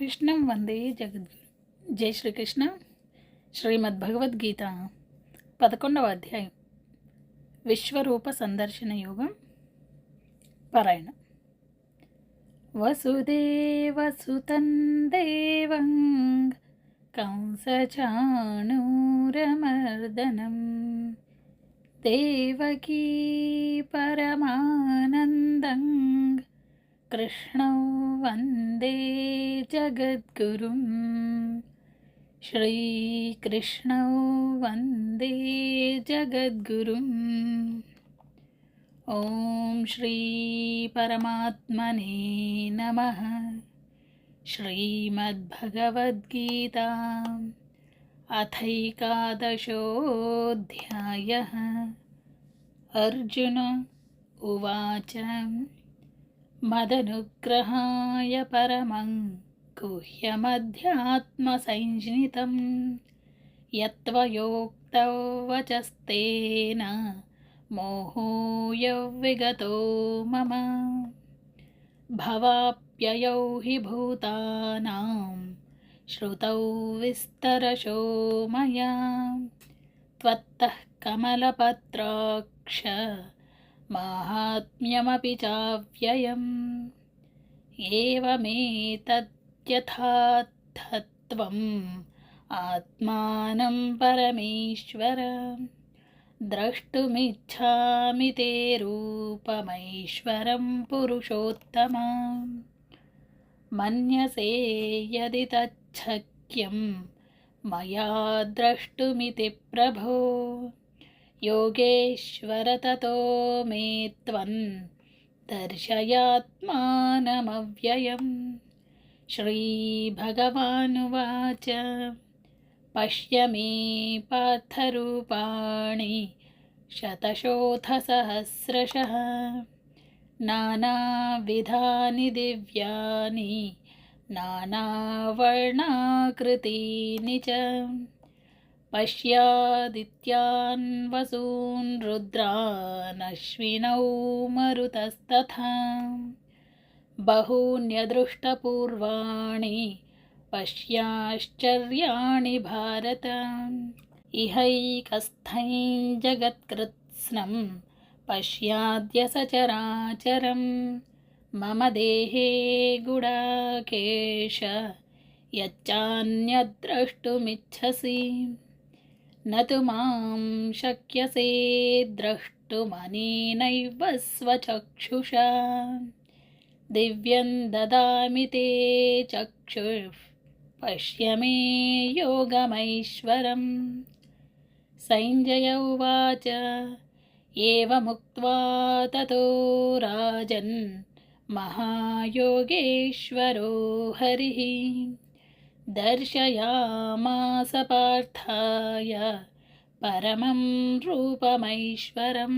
కృష్ణం వందే జగద్గురు. జై శ్రీకృష్ణ. శ్రీమద్భగవద్గీత 11వ అధ్యాయం విశ్వరూప సందర్శన యోగం పారాయణ. వసుదేవసుతం దేవం కంసచాణూరమర్దనం దేవకీ పరమానందం కృష్ణౌ వందే జగద్గురుం. శ్రీకృష్ణౌ వందే జగద్గురుం. ఓం శ్రీ పరమాత్మనే నమః. శ్రీమద్భగవద్గీతా అథైకాదశోऽధ్యాయः. అర్జున ఉవాచ మదనుగ్రహాయ పరమం గుహ్యమధ్యాత్మసంజ్ఞితం యత్వయోక్తౌ వచస్తేన మోహోऽయవ్విగతో మమ. భవాప్యయౌ హి భూతానాం శ్రుతౌ విస్తరశో మయా త్వత్తః కమలపత్రాక్ష మాహాత్మ్యమపి చావ్యయం. ఏవమేతద్యథార్థత్వం ఆత్మానం పరమేశ్వర ద్రష్టుమిచ్ఛామి తే రూపమైశ్వరం పురుషోత్తమ. మన్యసే యది తచ్చక్యం మయా ద్రష్టుమితి ప్రభో యోగేశ్వర తతో మే త్వం దర్శయాత్మానమవ్యయం. శ్రీభగవానువాచ పశ్య మే పార్థరూపాణి శతశోథసహస్రశః నానావిధాని దివ్యాని నానావర్ణాకృతీని చ. పశ్యాదిత్యాన్ వసూన్ రుద్రాన్ అశ్వినౌ మరుతస్తథా బహూన్యదృష్టపూర్వాణి పశ్యాశ్చర్యాణి భారత. ఇహైకస్థం జగత్కృత్స్నం పశ్యాద్య సచరాచరం మమ దేహే గుడాకేశ యచ్చాన్యద్ద్రష్టుమిచ్చసి. నతు మాం శక్యసే ద్రష్టుమనేనైవ స్వచక్షుషా దివ్యం దదామి తే చక్షుః పశ్య మే యోగమైశ్వరం. సంజయ ఉవాచ ఏవముక్త్వా తతో రాజన్ మహాయోగేశ్వరో హరిః దర్శయామాస పార్థాయ పరమం రూపమైశ్వరం.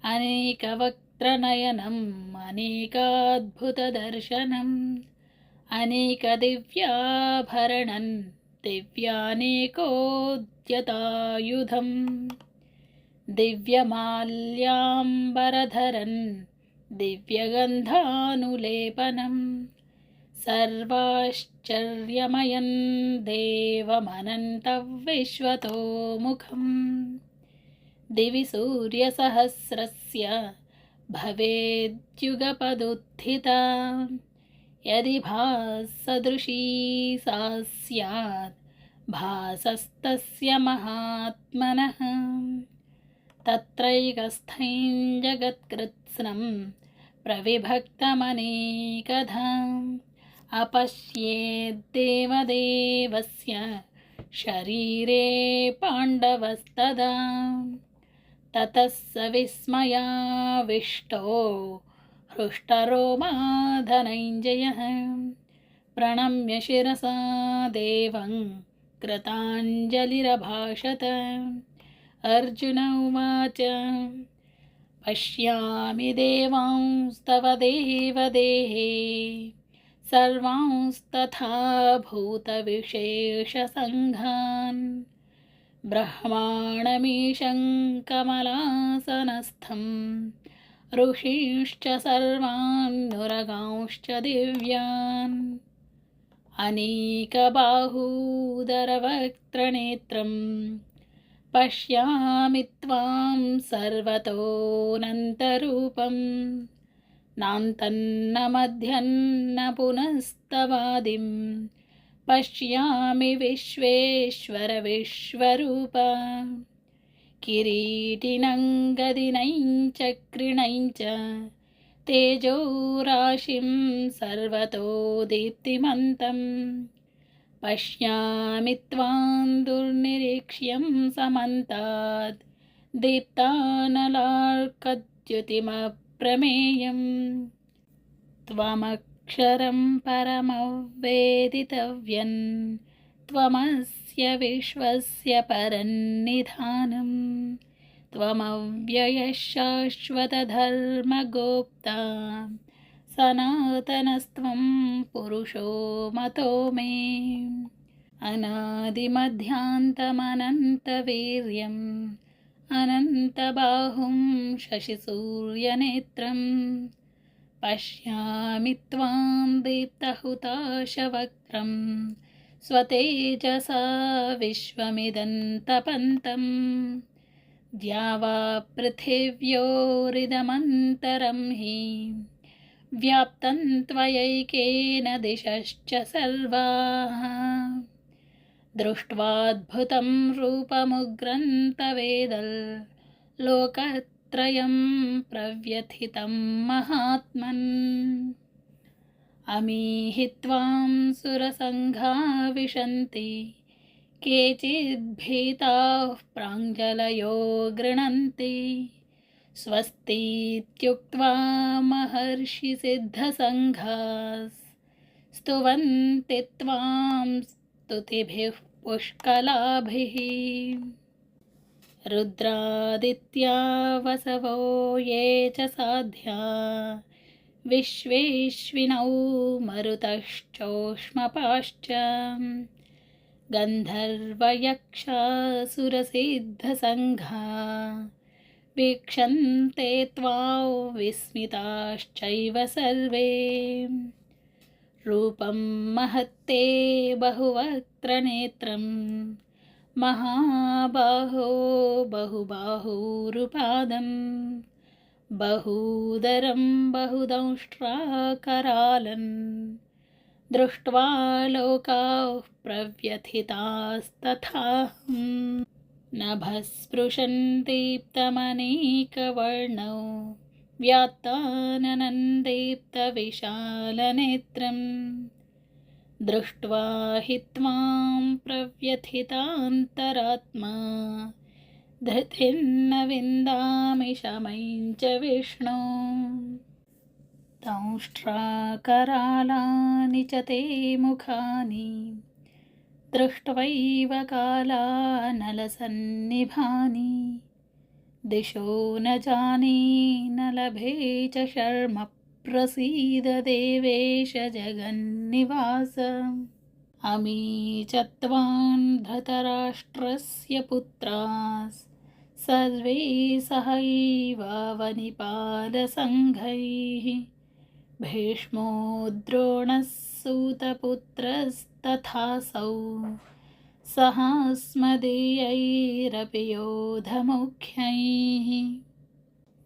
అనేకవక్త్రనయనం అనేకాద్భుతదర్శనం అనేకదివ్యాభరణం దివ్యానేకోద్యతాయుధం దివ్యమాల్యాంబరధరం దివ్యగంధానులేపనం సర్వాశ్చర్యమయం దేవమనంతవిశ్వతోముఖం. దివి సూర్యసహస్రస్య భవేద్యుగపదుత్థితా యది భాసదృశీ సా స్యాత్ భాసస్తస్య మహాత్మనః. తత్రైకస్థం జగత్కృత్స్నం ప్రవిభక్తమనేకధా అపశ్యేద్దేవదేవస్య శరీరే పాండవస్తదా. తతः స విస్మయావిష్టో హృష్టరోమా ధనంజయః ప్రణమ్య శిరసా దేవం కృతాంజలిరభాషత. అర్జున ఉవాచ పశ్యామి దేవాంస్తవ దేవదేహే సర్వాంస్తథా భూతవిశేషసంఘాన్ బ్రహ్మాణమీశం కమలాసనస్థం ఋషీశ్చ సర్వాన్ నురగాంశ్చ దివ్యాన్. अनेकबाहूदरवक्त्रनेत्रं पश्यामि त्वां सर्वतोऽनन्तरूपं नान्तन्न मध्यन्न पुनस्तवादिं पश्यामि विश्वेश्वर विश्वरूप किरीटिनं गदिनं चक्रिणं च तेजोराशिं सर्वतो दीप्तिमन्तं पश्यामि त्वां दुर्निरीक्ष्यं समन्तात् दीप्तानलार्कद्युतिमप्रमेयं त्वमक्षरं परमवेदितव्यं त्वमस्य विश्वस्य परन्निधानं त्वमव्ययः शाश्वतधर्मगोप्ता सनातनस्त्वं पुरुषो मतो मे अनादिमध्यान्तमनन्तवीर्यम् अनन्तबाहुं शशिसूर्यनेत्रं पश्यामि त्वां दीप्तहुताशवक्त्रं स्वतेजसा विश्वमिदं तपन्तं द्यावा पृथिव्योरिदमन्तरं हि व्याप्तं त्वयैकेन दिशश्च सर्वाः दृष्ट्वाद्भुतं रूपमुग्रं तवेदल्लोकत्रयं प्रव्यथितं महात्मन् अमीहि त्वां सुरसङ्घा विशन्ति केचिद्भीताः प्राञ्जलयो गृह्णन्ति स्वस्तीत्युक्त्वा महर्षिसिद्धसङ्घास्तुवन्ति त्वां स्तुतिभिः पुष्कलाभिः रुद्रादित्या वसवो ये च साध्या विश्वेश्विनौ मरुतश्चोष्मपाश्च गन्धर्वयक्षासुरसिद्धसङ्घा वीक्षन्ते त्वां विस्मिताश्चैव सर्वे रूपं महत्ते बहुवक्त्रनेत्रं महाबाहो बहुबाहुरुपादं बहूदरं बहुदंष्ट्राकरालं दृष्ट्वा लोकाः प्रव्यथितास्तथाहम् नभस्पृशन्दीप्तमनेकवर्णौ व्यात्ताननन्दीप्तविशालनेत्रं दृष्ट्वा हि त्वां प्रव्यथितान्तरात्मा धृतिर्न विन्दामि शमं च विष्णो दंष्ट्राकरालानि च ते मुखानि दृष्ट्वैव कालानलसन्निभानि दिशो न जाने न लभे च शर्म प्रसीद देवेश जगन्निवास अमी च त्वां धृतराष्ट्रस्य पुत्राः सर्वे सहैवावनिपालसङ्घैः भीष्मो द्रोणः सूतपुत्रस्तथासौ सहास्मदीयैरपि योधमुख्यैः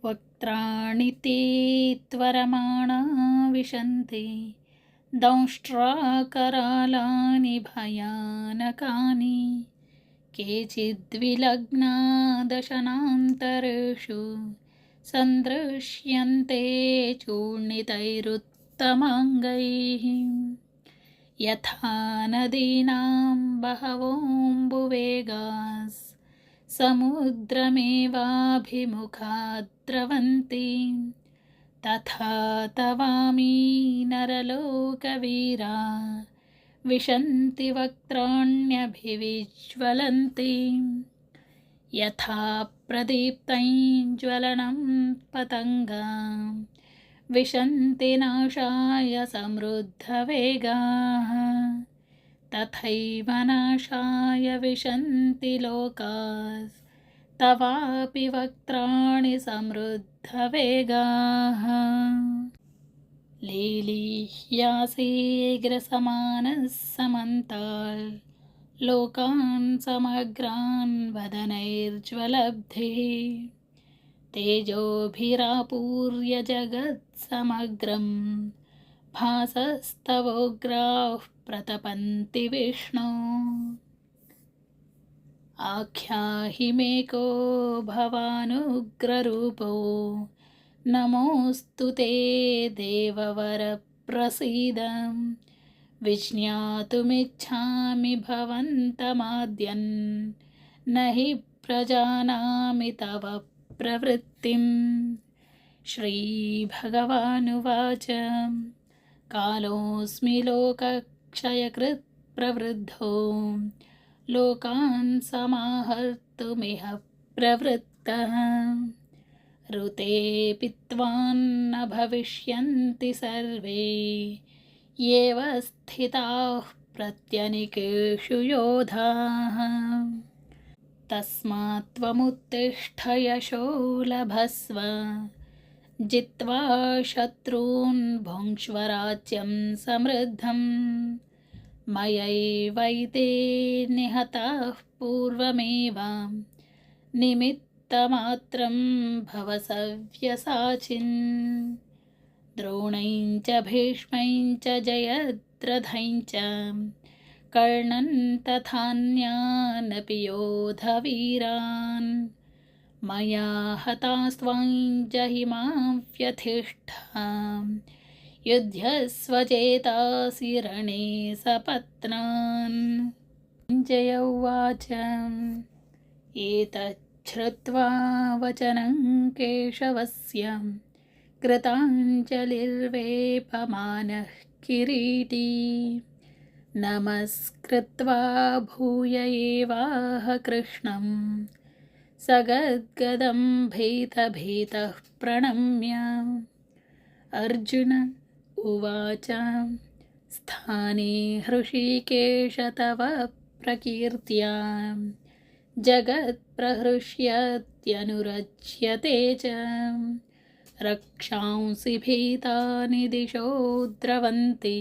वक्त्राणि ते त्वरमाणा विशन्ति दंष्ट्राकरालानि भयानकानि केचिद्विलग्ना दशनान्तरेषु सन्दृश्यन्ते चूर्णितैरुत्तमाङ्गैः यथा नदीनां बहवोऽम्बुवेगाः समुद्रमेवाभिमुखा द्रवन्ति तथा तवामी नरलोकवीरा विशन्ति वक्त्राण्यभिविज्वलन्ति यथा प्रदीप्तं ज्वलनं पतङ्गा विशन्ति नाशाय समृद्धवेगाः तथैव नाशाय विशन्ति लोकास्तवापि वक्त्राणि समृद्धवेगाः। लेलीह्यासेऽग्रसमानः समन्ताल् लोकान् समग्रान् वदनैर्ज्वलब्धिः तेजोभिरापूर्य जगत्समग्रं भासस्तवोग्राः प्रतपन्ति विष्णो आख्याहि मे को भवानुग्ररूपो नमोऽस्तु ते देववर प्रसीद विज्ञातुमिच्छामि भवन्तमाद्यन् न हि प्रजानामि तव प्रवृत्तिम् श्रीभगवानुवाच कालोऽस्मि लोकक्षयकृत् प्रवृद्धो लोकान् समाहर्तुमिह प्रवृत्तः ऋते पित्वान्न भविष्यन्ति सर्वे येव स्थिताः प्रत्यनिकेषु योधाः तस्मात् त्वमुत्तिष्ठ यशो लभस्व जित्वा शत्रून् भुङ्क्ष्व राज्यं समृद्धम् मयैवैते निहताः पूर्वमेव निमित्तमात्रं भव सव्यसाचिन् द्रोणैं च भीष्मैं च जयद्रथैं च कर्णन् तथान्यानपि योधवीरान् मया हतास्त्वां जहिमां व्यथिष्ठा युध्यस्वचेतासि रणे सपत्नान् जय उवाच एतच्छ्रुत्वा वचनं केशवस्य कृताञ्जलिर्वेपमानः किरीटी नमस्कृत्वा भूय एवाह कृष्णं सगद्गदं भीतभीतः प्रणम्य अर्जुन उवाच स्थाने हृषीकेश तव प्रकीर्त्या जगत्प्रहृष्यत्यनुरज्यते च रक्षांसि भीतानि दिशो द्रवन्ति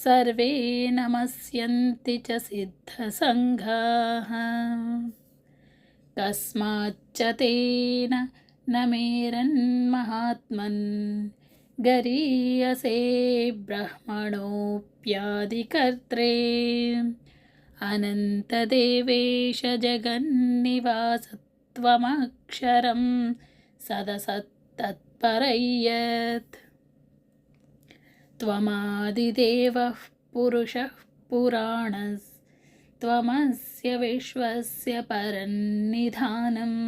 सर्वे नमस्यन्ति च सिद्धसङ्घाः कस्माच्च तेन न मेरन्महात्मन् गरीयसे ब्रह्मणोऽप्यादिकर्त्रे अनन्तदेवेश जगन्निवासत्वमक्षरं सदसत्तत्परयत् त्वमादिदेवः पुरुषः पुराणस्त्वमस्य विश्वस्य परन्निधानम्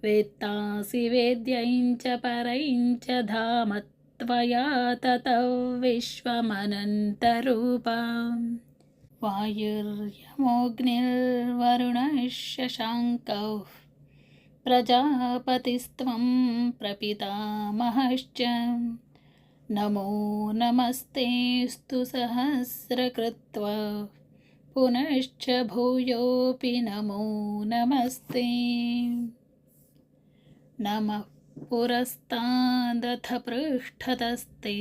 वेत्तासि वेद्यं च परं च धाम त्वया ततः विश्वमनन्तरूपम् वायुर्यमोऽग्निर्वरुणः शशाङ्कः प्रजापतिस्त्वं प्रपितामहश्च नमो नमस्तेऽस्तु सहस्रकृत्वा पुनश्च भूयोऽपि नमो नमस्ते नमः पुरस्तादथ पृष्ठतस्ते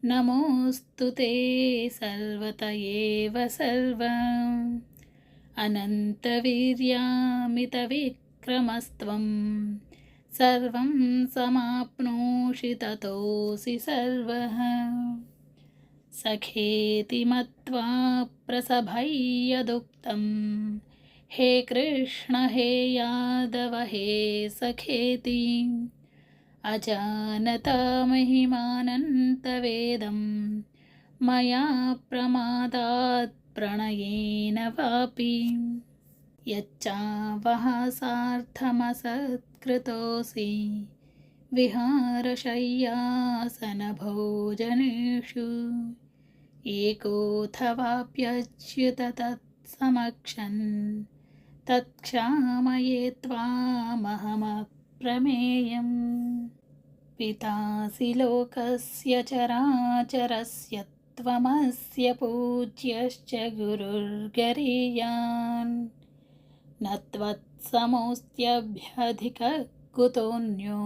नमोऽस्तु ते सर्वत एव सर्वम् अनन्तवीर्यामितविक्रमस्त्वं सर्वं समाप्नोषि ततोऽसि सर्वः सखेति मत्वा प्रसभय्यदुक्तं हे कृष्ण हे यादव हे सखेति अजानता महिमानन्तवेदं मया प्रमादात् प्रणयेन वापि यच्चावहासार्थमसत्कृतोऽसि विहारशय्यासनभोजनेषु एकोऽथवाप्यच्युत तत्समक्षन् तत्क्षामये त्वामहमप्रमेयम् पितासि लोकस्य चराचरस्य त्वमस्य पूज्यश्च गुरुर्गरीयान् न त्वत्समोऽस्त्यभ्यधिकः कुतोऽन्यो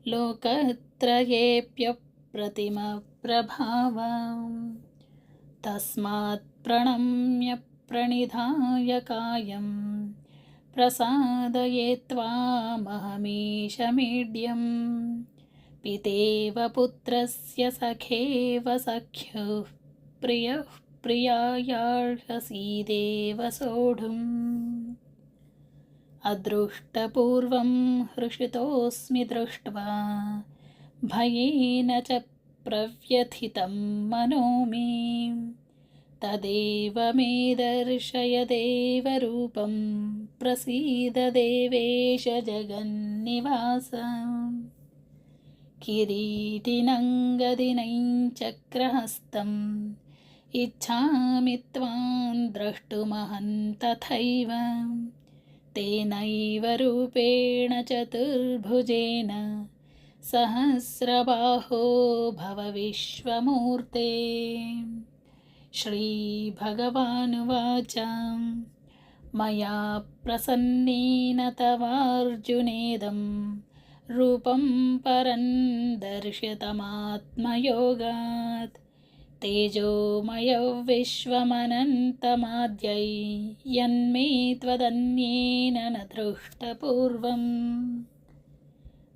लोकत्रयेऽप्यप्रतिमप्रभावम् तस्मात् प्रणम्य प्रणिधाय कायं प्रसादये त्वामहमीशमीड्यम् पितेव पुत्रस्य सखेव सख्युः प्रियः प्रियायार्हसीदेव सोढुम् अदृष्टपूर्वं हृषितोऽस्मि दृष्ट्वा भयेन च प्रव्यथितं मनो मे तदेव मे दर्शय देवरूपं प्रसीद देवेश जगन्निवास किरीटिनङ्गदिनं चक्रहस्तम् इच्छामि त्वां द्रष्टुमहं तथैव तेनैव रूपेण चतुर्भुजेन सहस्रबाहो भव विश्वमूर्ते। श्रीभगवानुवाच मया प्रसन्नेन तवार्जुनेदं रूपं परं दर्शितमात्मयोगात् तेजोमयं विश्वमनन्तमाद्यै यन्मे त्वदन्येन न दृष्टपूर्वम्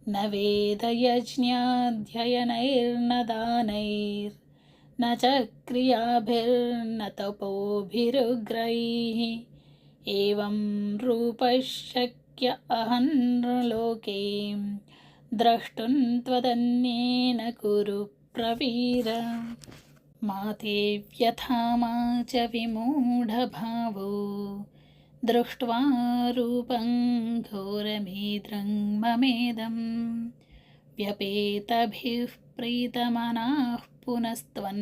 न वेदयज्ञाध्ययनैर्न दानैर्न च क्रियाभिर्न तपोभिरुग्रैः एवं रूपः शक्य अहं लोके द्रष्टुं त्वदन्येन कुरु प्रवीर मा ते व्यथा मा च विमूढभावो दृष्ट्वा रूपं घोरमीद्रं ममेदं व्यपेतभिः प्रीतमनाः पुनस्त्वं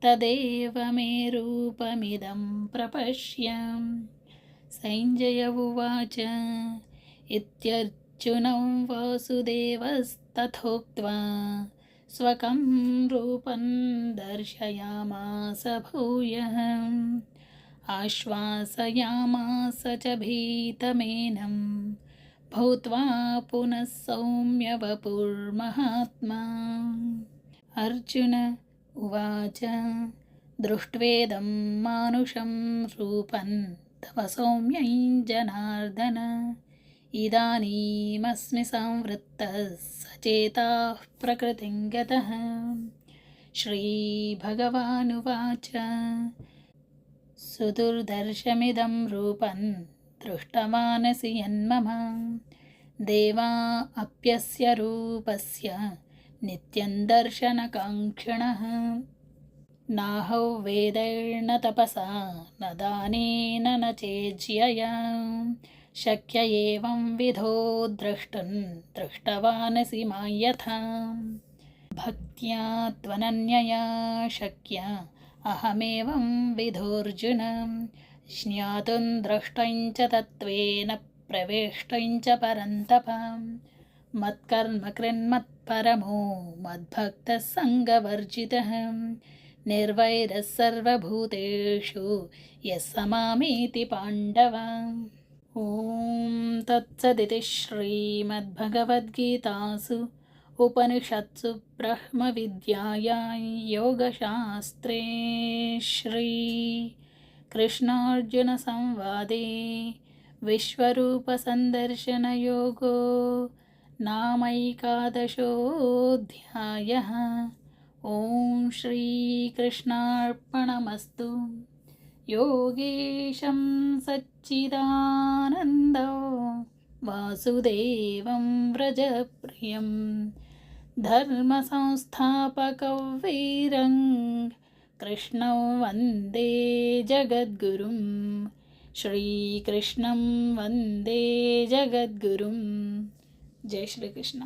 तदेव मे रूपमिदं प्रपश्य। सञ्जय उवाच इत्यर्जुनं वासुदेवस्तथोक्त्वा स्वकं रूपं दर्शयामास भूयः आश्वासयामास च भीतमेनं भूत्वा पुनः सौम्य वपुर्महात्मा। अर्जुन उवाच दृष्ट्वेदं मानुषं रूपं तव सौम्यं जनार्दन इदानीमस्मि संवृत्तः सचेताः प्रकृतिं गतः। श्रीभगवानुवाच सुदुर्दर्शमिदं रूपं दृष्टवानसि यन्मम देवा अप्यस्य रूपस्य नित्यं दर्शनकाङ्क्षिणः नाहौ वेदैर्न तपसा न दानेन न चेज्यया शक्य एवं विधो द्रष्टुं दृष्टवानसि मां यथा भक्त्या त्वनन्यया शक्य अहमेवं विधोऽर्जुन ज्ञातुं द्रष्टुं च तत्त्वेन प्रवेष्टुं च परन्तप मत्कर्म कृन्मत्परमो मद्भक्तः सङ्गवर्जितः निर्वैरः सर्वभूतेषु यः स मामेति पाण्डव। ॐ तत्सदिति श्रीमद्भगवद्गीतासु उपनिषत्सु ब्रह्मविद्यायां योगशास्त्रे श्रीकृष्णार्जुनसंवादे विश्वरूपसन्दर्शनयोगो नामैकादशोऽध्यायः। ॐ श्रीकृष्णार्पणमस्तु। योगेशं सच्चिदानन्दो वासुदेवं व्रजप्रियं धर्मसंस्थापकं वीरं कृष्णं वन्दे जगद्गुरुं श्रीकृष्णं वन्दे जगद्गुरुं। जय श्री कृष्ण।